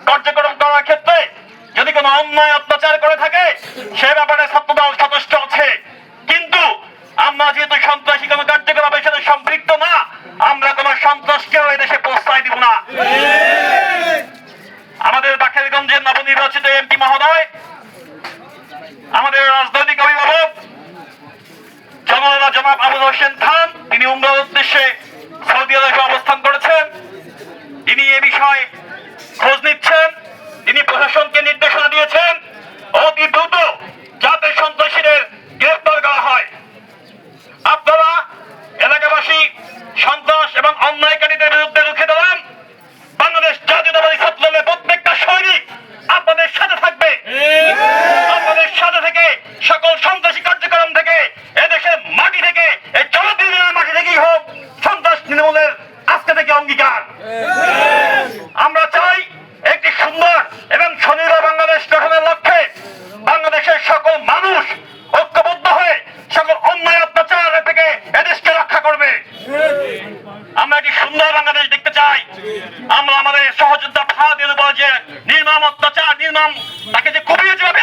কার্যক্রম করার ক্ষেত্রে যদি কোনো অন্যায় অত্যাচার করে থাকে সে ব্যাপারে ছাত্রদল সচেষ্ট আছে। কিন্তু আমরা যেহেতু সন্ত্রাসী কোনো কার্যকলাপের সাথে সম্পৃক্ত না, আমরা কোনো সন্ত্রাসকেও এদেশে প্রশ্রয় দিব না। আমাদের বাকেরগঞ্জের নবনির্বাচিত এমপি মহোদয়, আমাদের রাজনৈতিক অভিভাবক জনাব আবুল হোসেন খান, তিনি উমরার উদ্দেশ্যে সৌদি আরবে অবস্থান করেছেন। তিনি এ বিষয়ে খোঁজ নিচ্ছেন। তিনি প্রশাসনকে নির্দেশনা দিয়েছেন অতি দ্রুত যাতে সন্ত্রাসীদের গ্রেফতার করা হয়। আপনারা এলাকাবাসী সন্ত্রাস এবং অন্যায়কারীদের বিরুদ্ধে রুখে দাঁড়ান। বাংলাদেশ জাতীয়তাবাদী ছাত্রদলের প্রত্যেকটা সৈনিক আপনাদের সাথে থাকবে। আপনাদের সাথে থেকে সকল সন্ত্রাসী কার্যক্রম থেকে এদেশের মাটি থেকে এই চলচ্চিত্রের মাটি থেকেই হোক সন্ত্রাস নির্মূলের আজকে থেকে অঙ্গীকার। আমরা চাই একটি সুন্দর এবং স্বনির্ভর বাংলাদেশ গঠনের লক্ষ্যে বাংলাদেশের সকল মানুষ ঐক্যবদ্ধ হয়ে সকল অন্যায় অত্যাচার থেকে এদেশকে রক্ষা করবে। আমরা একটি সুন্দর বাংলাদেশ দেখতে চাই। আমরা আমাদের সহযোদ্ধা ভারতের উপর যে নির্মম অত্যাচার, তাকে যে কুপিয়ে যেভাবে